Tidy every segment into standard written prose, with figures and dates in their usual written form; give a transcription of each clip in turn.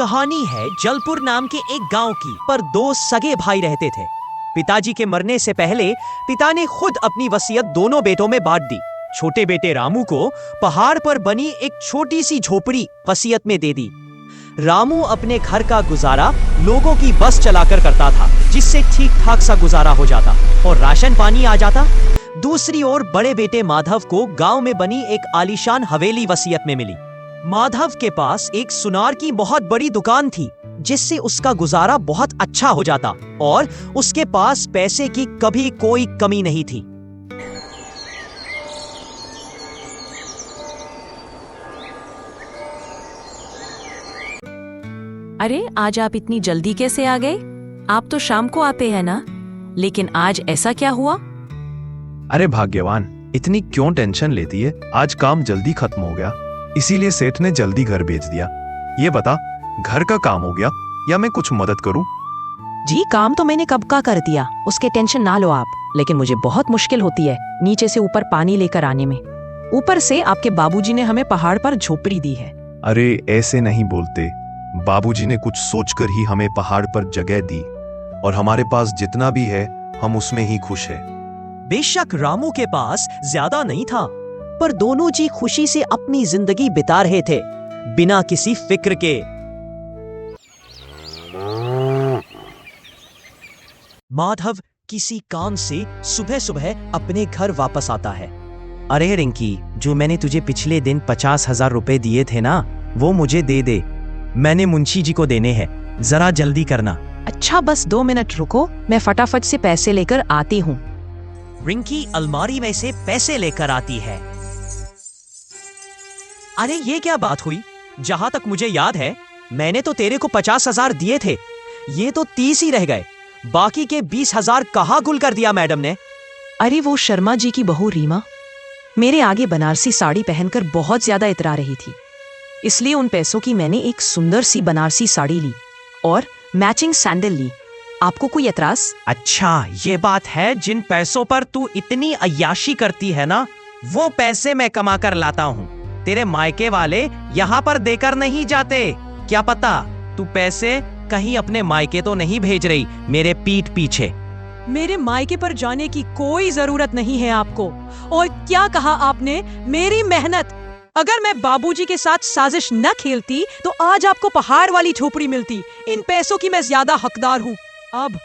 कहानी है जलपुर नाम के एक गांव की, पर दो सगे भाई रहते थे। पिताजी के मरने से पहले पिता ने खुद अपनी वसीयत दोनों बेटों में बांट दी। छोटे बेटे रामू को पहाड़ पर बनी एक छोटी सी झोपड़ी वसीयत में दे दी। रामू अपने घर का गुजारा लोगों की बस चलाकर करता था, जिससे ठीक ठाक सा गुजारा हो जाता और राशन पानी आ जाता। दूसरी ओर बड़े बेटे माधव को गांव में बनी एक आलीशान हवेली वसीयत में मिली। माधव के पास एक सुनार की बहुत बड़ी दुकान थी, जिससे उसका गुजारा बहुत अच्छा हो जाता और उसके पास पैसे की कभी कोई कमी नहीं थी। अरे आज आप इतनी जल्दी कैसे आ गए? आप तो शाम को आते हैं ना, लेकिन आज ऐसा क्या हुआ? अरे भाग्यवान, इतनी क्यों टेंशन लेती है? आज काम जल्दी खत्म हो गया, इसीलिए सेठ ने जल्दी घर भेज दिया। ये बता, घर का काम हो गया या मैं कुछ मदद करूं? जी काम तो मैंने कब का कर दिया, उसके टेंशन ना लो आप। लेकिन मुझे बहुत मुश्किल होती है नीचे से ऊपर पानी लेकर आने में। ऊपर से आपके बाबूजी ने हमें पहाड़ पर झोपड़ी दी है। अरे ऐसे नहीं बोलते, बाबूजी ने कुछ सोचकर ही हमें पहाड़ पर जगह दी और हमारे पास जितना भी है हम उसमें ही खुश है। बेशक रामू के पास ज्यादा नहीं था, पर दोनों जी खुशी से अपनी जिंदगी बिता रहे थे, बिना किसी फिक्र के। माधव किसी काम से सुबह सुबह अपने घर वापस आता है। अरे रिंकी, जो मैंने तुझे पिछले दिन 50,000 रुपए दिए थे ना, वो मुझे दे दे। मैंने मुंशी जी को देने हैं, जरा जल्दी करना। अच्छा बस 2 मिनट रुको, मैं फटाफट से पैसे लेकर आती हूँ। रिंकी अलमारी में से पैसे लेकर आती है। अरे ये क्या बात हुई? जहां तक मुझे याद है मैंने तो तेरे को 50,000 दिए थे, ये तो 30 ही रह गए। बाकी के 20,000 कहाँ गुल कर दिया मैडम ने? अरे वो शर्मा जी की बहू रीमा मेरे आगे बनारसी साड़ी पहनकर बहुत ज्यादा इतरा रही थी, इसलिए उन पैसों की मैंने एक सुंदर सी बनारसी साड़ी ली और मैचिंग सैंडल ली। आपको कोई एतराज? अच्छा ये बात है, जिन पैसों पर तू इतनी अय्याशी करती है ना, वो पैसे मैं कमा कर लाता हूँ। तेरे मायके वाले यहाँ पर देकर नहीं जाते। क्या पता तू पैसे कहीं अपने मायके तो नहीं भेज रही मेरे पीठ पीछे। मेरे मायके पर जाने की कोई जरूरत नहीं है आपको। और क्या कहा आपने? मेरी मेहनत। अगर मैं बाबूजी के साथ साजिश न खेलती तो आज आपको पहाड़ वाली झोपड़ी मिलती। इन पैसों की मैं ज्यादा हकदार हूँ। अब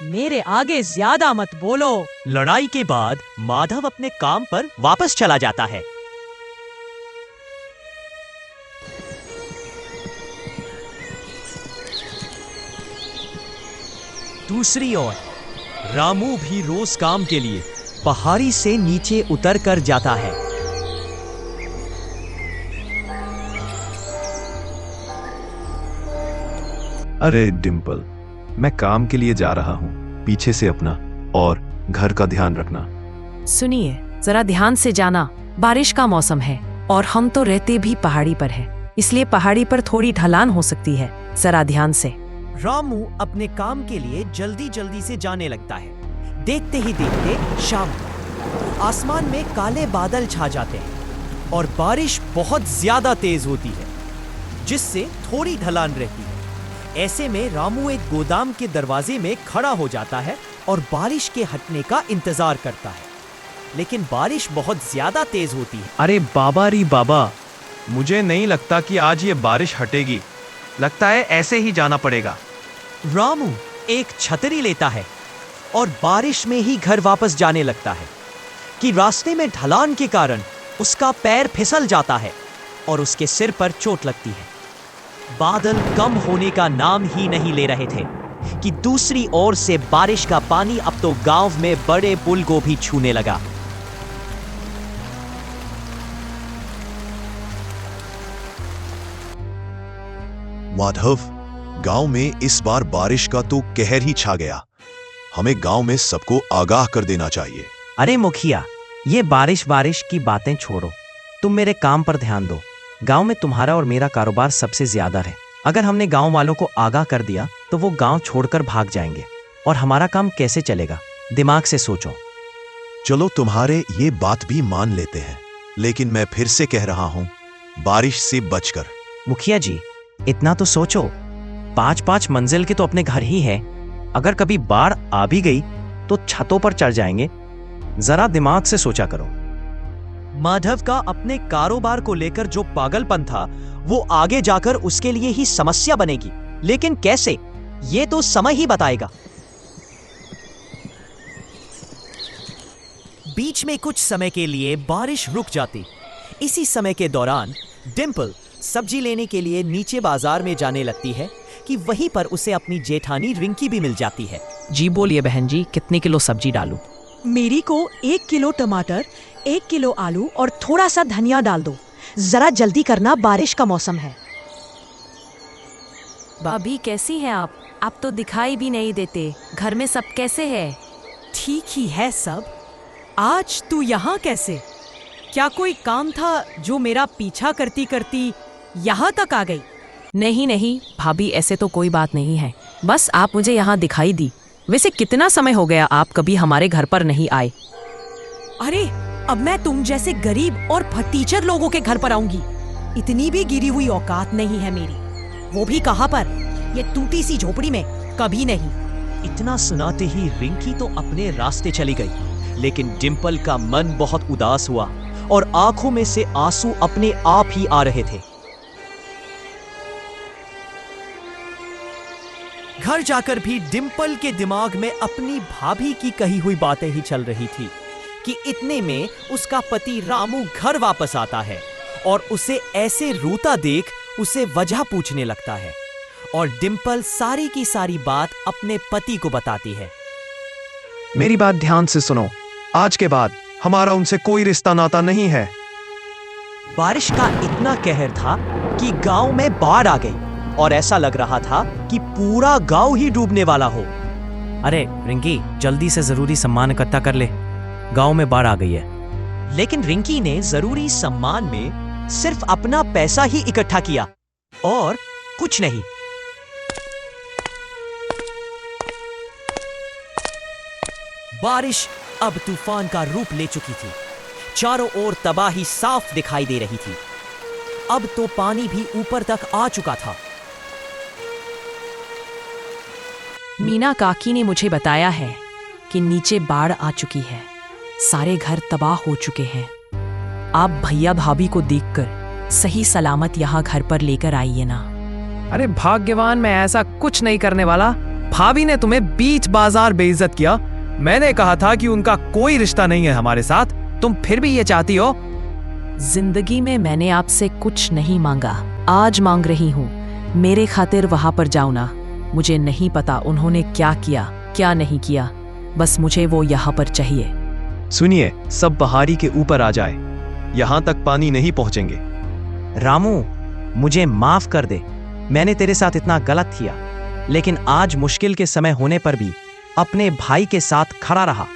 मेरे आगे ज्यादा मत बोलो। लड़ाई के बाद माधव अपने काम पर वापस चला जाता है। दूसरी ओर रामू भी रोज काम के लिए पहाड़ी से नीचे उतर कर जाता है। अरे डिम्पल, मैं काम के लिए जा रहा हूँ, पीछे से अपना और घर का ध्यान रखना। सुनिए, जरा ध्यान से जाना, बारिश का मौसम है और हम तो रहते भी पहाड़ी पर हैं, इसलिए पहाड़ी पर थोड़ी ढलान हो सकती है, जरा ध्यान से। रामू अपने काम के लिए जल्दी जल्दी से जाने लगता है। देखते ही देखते शाम को आसमान में काले बादल छा जाते हैं और बारिश बहुत ज्यादा तेज होती है, जिससे थोड़ी ढलान रहती है। ऐसे में रामू एक गोदाम के दरवाजे में खड़ा हो जाता है और बारिश के हटने का इंतजार करता है, लेकिन बारिश बहुत ज्यादा तेज होती है। अरे बाबा री बाबा, मुझे नहीं लगता कि आज ये बारिश हटेगी। लगता है ऐसे ही जाना पड़ेगा। रामू एक छतरी लेता है और बारिश में ही घर वापस जाने लगता है कि रास्ते में ढलान के कारण उसका पैर फिसल जाता है और उसके सिर पर चोट लगती है। बादल कम होने का नाम ही नहीं ले रहे थे कि दूसरी ओर से बारिश का पानी अब तो गांव में बड़े पुल को भी छूने लगा। माधव, गांव में इस बार बारिश का तो कहर ही छा गया। हमें गांव में सबको आगाह कर देना चाहिए। अरे मुखिया, ये बारिश की बातें छोड़ो, तुम मेरे काम पर ध्यान दो। गांव में तुम्हारा और मेरा कारोबार सबसे ज्यादा है। अगर हमने गांव वालों को आगाह कर दिया तो वो गांव छोड़कर भाग जाएंगे और हमारा काम कैसे चलेगा? दिमाग से सोचो। चलो तुम्हारे ये बात भी मान लेते हैं, लेकिन मैं फिर से कह रहा हूं, बारिश से बचकर। मुखिया जी, इतना तो सोचो, 5-5 मंजिल के तो अपने घर ही है। अगर कभी बाढ़ आ भी गई तो छतों पर चढ़ जाएंगे। जरा दिमाग से सोचा करो। माधव का अपने कारोबार को लेकर जो पागलपन था वो आगे जाकर उसके लिए ही समस्या बनेगी, लेकिन कैसे, ये तो समय ही बताएगा। बीच में कुछ समय के लिए बारिश रुक जाती। इसी समय के दौरान डिंपल सब्जी लेने के लिए नीचे बाजार में जाने लगती है कि वहीं पर उसे अपनी जेठानी रिंकी भी मिल जाती है। जी बोलिए बहन जी, कितने किलो सब्जी डालूं? मेरी को 1 किलो टमाटर, 1 किलो आलू और थोड़ा सा धनिया डाल दो। जरा जल्दी करना, बारिश का मौसम है। भाभी कैसी हैं आप? आप तो दिखाई भी नहीं देते। घर में सब कैसे है? ठीक ही है सब। आज तू यहाँ कैसे? क्या कोई काम था जो मेरा पीछा करती करती यहाँ तक आ गई? नहीं नहीं भाभी, ऐसे तो कोई बात नहीं है। बस आप मुझे यहाँ दिखाई दी। वैसे कितना समय हो गया आप कभी हमारे घर पर नहीं आए? अरे अब मैं तुम जैसे गरीब और फटीचर लोगों के घर पर आऊंगी? इतनी भी गिरी हुई औकात नहीं है मेरी। वो भी कहाँ पर? ये टूटी सी झोपड़ी में कभी नहीं। इतना सुनाते ही रिंकी तो अपने रास्ते चली गई, लेकिन डिंपल का मन बहुत उदास हुआ और आंखों में से आंसू अपने आप ही आ रहे थे। घर जाकर भी डिंपल के दिमाग में अपनी भाभी की कही हुई बातें ही चल रही थी कि इतने में उसका पति रामू घर वापस आता है और उसे ऐसे रोता देख उसे वजह पूछने लगता है और डिंपल सारी की सारी बात अपने पति को बताती है। मेरी बात ध्यान से सुनो, आज के बाद हमारा उनसे कोई रिश्ता नाता नहीं है। बारिश का इतना कहर था कि गांव में बाढ़ आ गई और ऐसा लग रहा था कि पूरा गांव ही डूबने वाला हो। अरे रिंकी, जल्दी से जरूरी सामान इकट्ठा कर ले, गांव में बाढ़ आ गई है। लेकिन रिंकी ने जरूरी सामान में सिर्फ अपना पैसा ही इकट्ठा किया और कुछ नहीं। बारिश अब तूफान का रूप ले चुकी थी। चारों ओर तबाही साफ दिखाई दे रही थी। अब तो पानी भी ऊपर तक आ चुका था। मीना काकी ने मुझे बताया है कि नीचे बाढ़ आ चुकी है, सारे घर तबाह हो चुके हैं। आप भैया भाभी को देखकर सही सलामत यहाँ घर पर लेकर आइए ना। अरे भाग्यवान, मैं ऐसा कुछ नहीं करने वाला। भाभी ने तुम्हें बीच बाजार बेइज्जत किया। मैंने कहा था कि उनका कोई रिश्ता नहीं है हमारे साथ, तुम फिर भी ये चाहती हो। जिंदगी में मैंने आपसे कुछ नहीं मांगा, आज मांग रही हूँ। मेरे खातिर वहां पर जाओ ना। मुझे नहीं पता उन्होंने क्या किया क्या नहीं किया, बस मुझे वो यहाँ पर चाहिए। सुनिए, सब बहारी के ऊपर आ जाए, यहाँ तक पानी नहीं पहुंचेंगे। रामू, मुझे माफ कर दे, मैंने तेरे साथ इतना गलत किया, लेकिन आज मुश्किल के समय होने पर भी अपने भाई के साथ खड़ा रहा।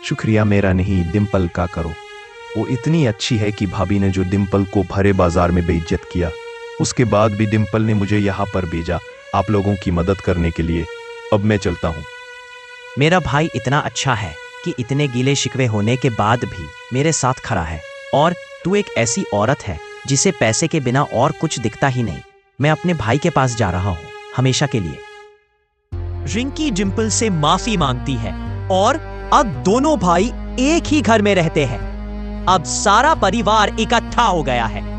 शुक्रिया मेरा नहीं, डिंपल का करो। वो इतनी अच्छी है कि भाभी ने जो डिंपल को भरे बाजार में बेइज्जत किया, उसके बाद भी डिंपल ने मुझे यहाँ पर भेजा आप लोगों की मदद करने के लिए। अब मैं चलता हूँ। मेरा भाई इतना अच्छा है कि इतने गीले शिकवे होने के बाद भी मेरे साथ खड़ा है, और तू एक ऐसी औरत है जिसे पैसे के बिना और कुछ दिखता ही नहीं। मैं अपने भाई के पास जा रहा हूँ, हमेशा के लिए। रिंकी डिंपल से माफी मांगती है और अब दोनों भाई एक ही घर में रहते हैं। अब सारा परिवार इकट्ठा हो गया है।